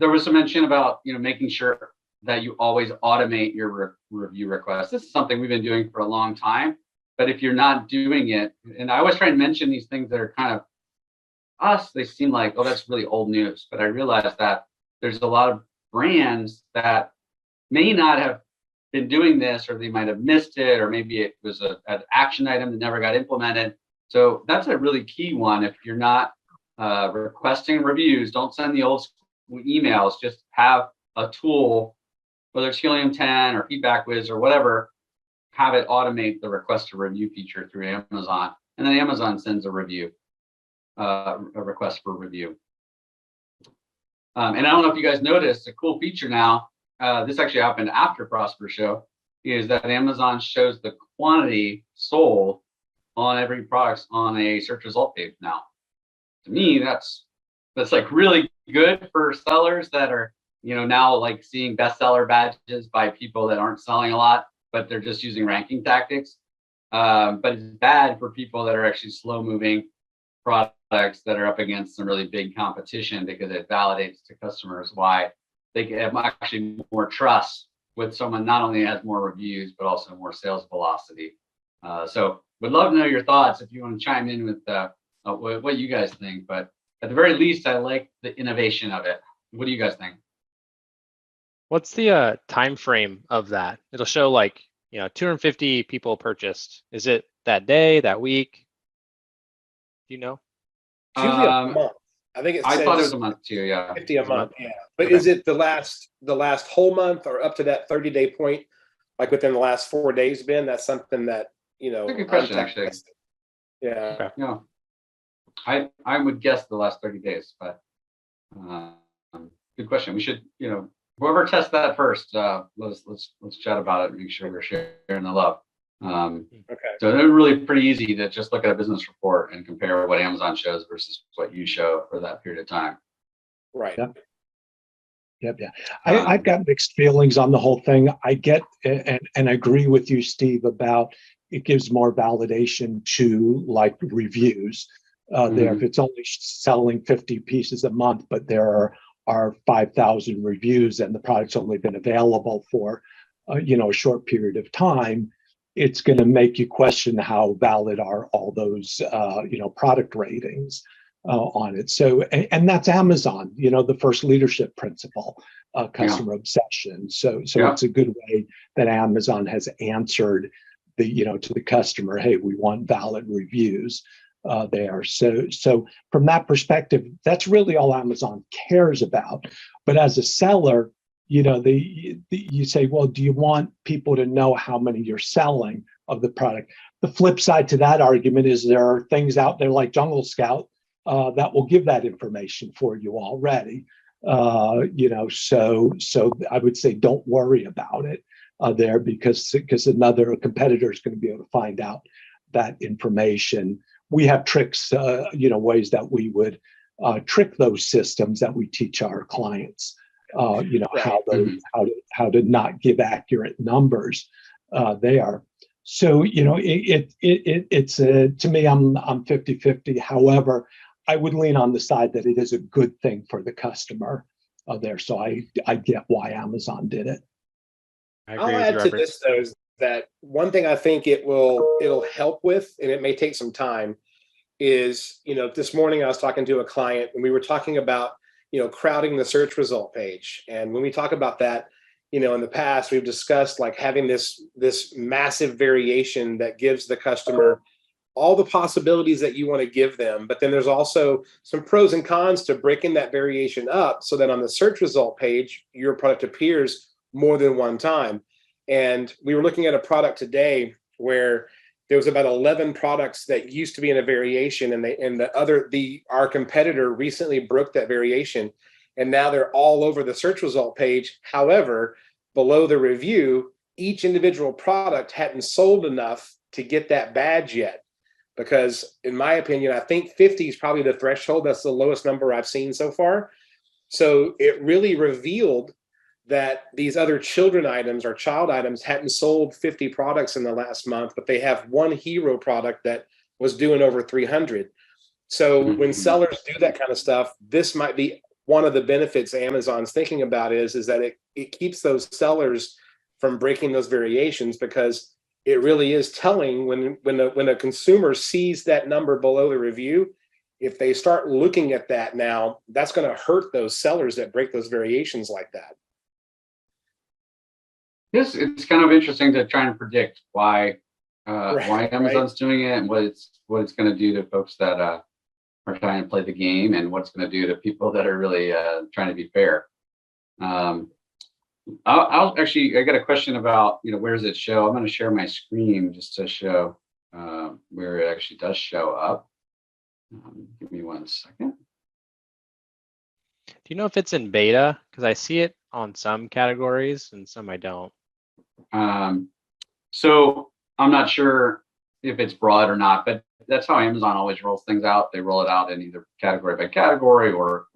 there was some mention about, making sure that you always automate your review requests. This is something we've been doing for a long time, but if you're not doing it, and I always try and mention these things that are kind of us, they seem like, oh, that's really old news. But I realized that there's a lot of brands that may not have been doing this, or they might have missed it, or maybe it was an action item that never got implemented. So that's a really key one. If you're not requesting reviews, don't send the old emails. Just have a tool, whether it's Helium 10 or Feedback Whiz or whatever, have it automate the request to review feature through Amazon, and then Amazon sends a review, a request for review. And I don't know if you guys noticed, a cool feature now, this actually happened after Prosper Show, is that Amazon shows the quantity sold on every product on a search result page now. To me, that's like really good for sellers that are, now like seeing bestseller badges by people that aren't selling a lot, but they're just using ranking tactics. But it's bad for people that are actually slow moving products that are up against some really big competition, because it validates to customers why they have actually more trust with someone not only has more reviews, but also more sales velocity. So would love to know your thoughts if you want to chime in with what you guys think. But at the very least, I like the innovation of it. What do you guys think? What's the time frame of that? It'll show like 250 people purchased. Is it that day, that week? Do you know? It's usually a month. I think I thought it was a month too. Yeah, 50 a month. Yeah, but okay. Is it the last whole month, or up to that 30-day point, like within the last 4 days? Ben, that's something that That's a good question, actually. Yeah. Okay. No, I would guess the last 30 days, but good question. We should, whoever tests that first, let's chat about it and make sure we're sharing the love. Okay. So it's really pretty easy to just look at a business report and compare what Amazon shows versus what you show for that period of time. Right. Yep. I've got mixed feelings on the whole thing. I get and I agree with you, Steve, about it gives more validation to like reviews. There, if it's only selling 50 pieces a month, but there are 5,000 reviews and the product's only been available for a short period of time, it's going to make you question how valid are all those product ratings on it. So, and that's Amazon, the first leadership principle, customer obsession. So it's a good way that Amazon has answered to the customer, hey, we want valid reviews there. So from that perspective, that's really all Amazon cares about. But as a seller, you say, well, do you want people to know how many you're selling of the product? The flip side to that argument is there are things out there like Jungle Scout that will give that information for you already. So I would say don't worry about it there because another competitor is going to be able to find out that information. We have tricks, ways that we would trick those systems that we teach our clients. How to not give accurate numbers there. So it's to me, I'm 50-50. However, I would lean on the side that it is a good thing for the customer there. So I get why Amazon did it. I'll add to this though, is that one thing I think it'll help with, and it may take some time, is this morning I was talking to a client and we were talking about crowding the search result page. And when we talk about that, in the past, we've discussed like having this massive variation that gives the customer all the possibilities that you want to give them. But then there's also some pros and cons to breaking that variation up so that on the search result page, your product appears more than one time. And we were looking at a product today where there was about 11 products that used to be in a variation, and our competitor recently broke that variation, and now they're all over the search result page. However, below the review, each individual product hadn't sold enough to get that badge yet. Because in my opinion, I think 50 is probably the threshold. That's the lowest number I've seen so far. So it really revealed that these other children items or child items hadn't sold 50 products in the last month, but they have one hero product that was doing over 300. So when sellers do that kind of stuff, this might be one of the benefits Amazon's thinking about is that it keeps those sellers from breaking those variations, because it really is telling when a consumer sees that number below the review, if they start looking at that now, that's going to hurt those sellers that break those variations like that. Yes, it's kind of interesting to try and predict why Amazon's doing it, and what it's going to do to folks that are trying to play the game, and what it's going to do to people that are really trying to be fair. I got a question about, where does it show? I'm going to share my screen just to show where it actually does show up. Give me 1 second. Do you know if it's in beta? Because I see it on some categories and some I don't. So I'm not sure if it's broad or not, but that's how Amazon always rolls things out. They roll it out in either category by category or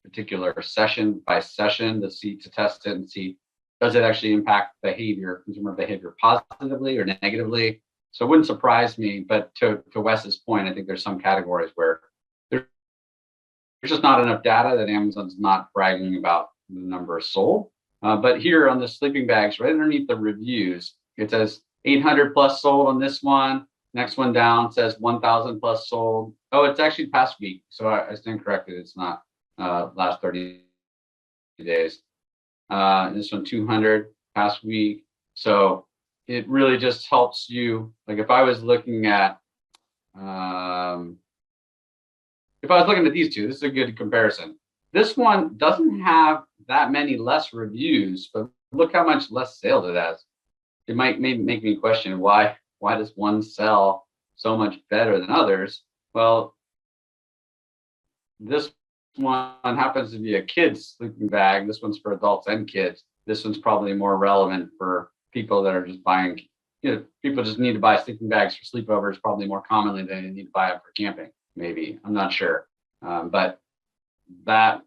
particular session by session to test it and see, does it actually impact consumer behavior positively or negatively? So it wouldn't surprise me, but to Wes's point, I think there's some categories where there's just not enough data, that Amazon's not bragging about the number sold. But here on the sleeping bags, right underneath the reviews, it says 800 plus sold on this one. Next one down says 1,000 plus sold. Oh, it's actually past week. So I stand corrected. It's not last 30 days. This one 200 past week. So it really just helps you. Like if I was looking at these two, this is a good comparison. This one doesn't have that many less reviews, but look how much less sales it has. It might make me question why does one sell so much better than others? Well, this one happens to be a kid's sleeping bag. This one's for adults and kids. This one's probably more relevant for people that are just buying, people just need to buy sleeping bags for sleepovers probably more commonly than they need to buy it for camping. Maybe, I'm not sure. But that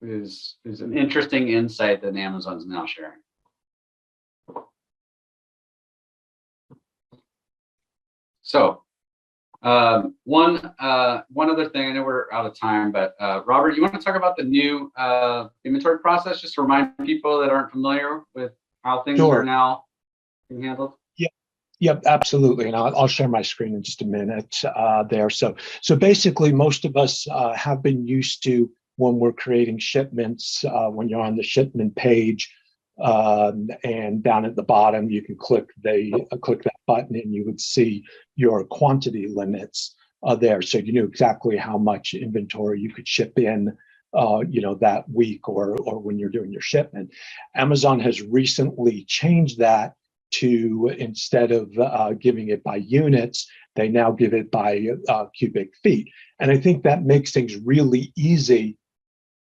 is an interesting insight that Amazon's now sharing. So one other thing, I know we're out of time, but Robert, you want to talk about the new inventory process, just to remind people that aren't familiar with how things are now being handled? Yep, absolutely. And I'll share my screen in just a minute there. So basically, most of us have been used to, when we're creating shipments, when you're on the shipment page, and down at the bottom, you can click that button and you would see your quantity limits there. So you knew exactly how much inventory you could ship in, that week or when you're doing your shipment. Amazon has recently changed that to, instead of giving it by units, they now give it by cubic feet. And I think that makes things really easy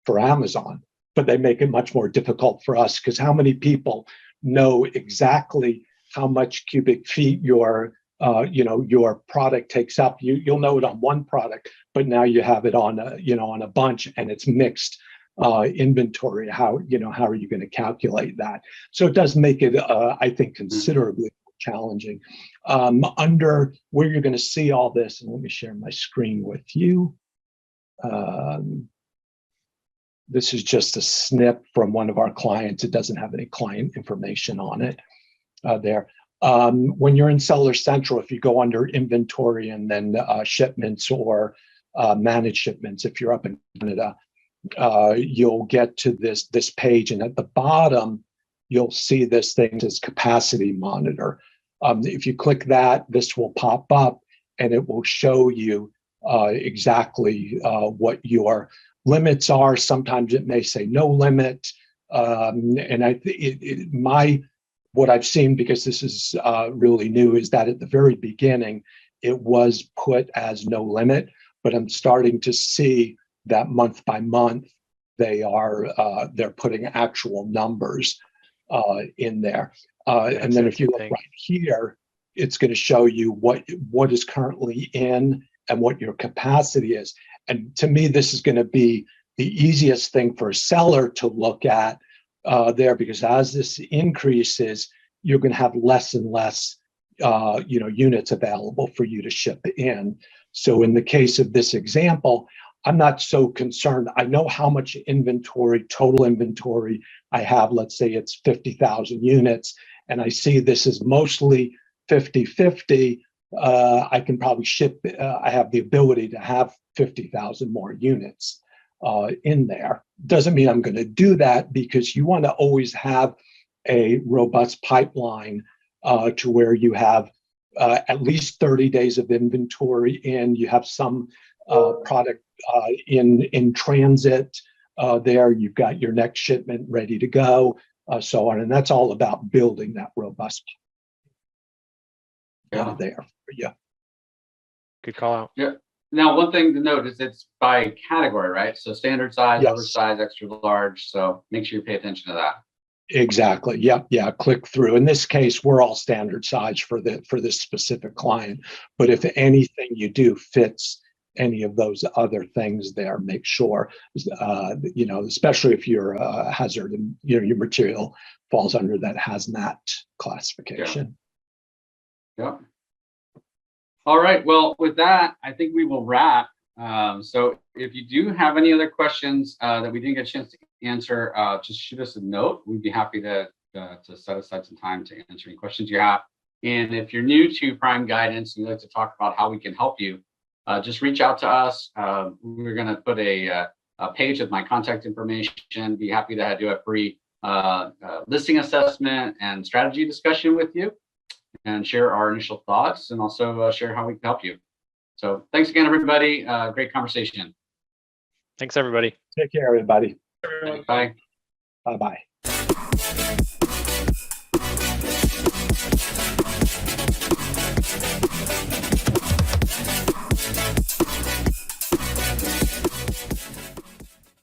for Amazon, but they make it much more difficult for us, because how many people know exactly how much cubic feet your product takes up? You'll know it on one product, but now you have it on a bunch, and it's mixed inventory. How are you going to calculate that? So it does make it, I think, considerably challenging. Under where you're going to see all this, and let me share my screen with you. This is just a snip from one of our clients. It doesn't have any client information on it there. When you're in Seller Central, if you go under inventory and then shipments or manage shipments, if you're up in Canada, you'll get to this page, and at the bottom, you'll see this thing as capacity monitor. If you click that, this will pop up, and it will show you exactly what your limits are. Sometimes it may say no limit, and what I've seen, because this is really new, is that at the very beginning it was put as no limit, but I'm starting to see that month by month they're putting actual numbers in there, and then if you look right here, it's going to show you what is currently in and what your capacity is. And to me, this is going to be the easiest thing for a seller to look at there, because as this increases, you're going to have less and less units available for you to ship in. So in the case of this example, I'm not so concerned. I know how much inventory, total inventory I have. Let's say it's 50,000 units, and I see this is mostly 50-50. I can probably ship, I have the ability to have 50,000 more units in there. Doesn't mean I'm going to do that, because you want to always have a robust pipeline to where you have at least 30 days of inventory in, you have some product in transit there, you've got your next shipment ready to go, so on. And that's all about building that robust there for you. Good call out. Yeah. Now, one thing to note is it's by category, right? So standard size, Yes. oversized, extra large. So make sure you pay attention to that. Exactly. Yep. Yeah. Click through. In this case, we're all standard size for this specific client. But if anything you do fits any of those other things there, make sure, especially if you're a hazard and your material falls under that hazmat classification. Yeah. All right. Well, with that, I think we will wrap. So if you do have any other questions that we didn't get a chance to answer, just shoot us a note. We'd be happy to set aside some time to answer any questions you have. And if you're new to Prime Guidance and you'd like to talk about how we can help you, just reach out to us. We're going to put a page with my contact information. Be happy to do a free listing assessment and strategy discussion with you, and share our initial thoughts, and also share how we can help you. So thanks again, everybody. Great conversation. Thanks, everybody. Take care, everybody. Bye. Bye-bye.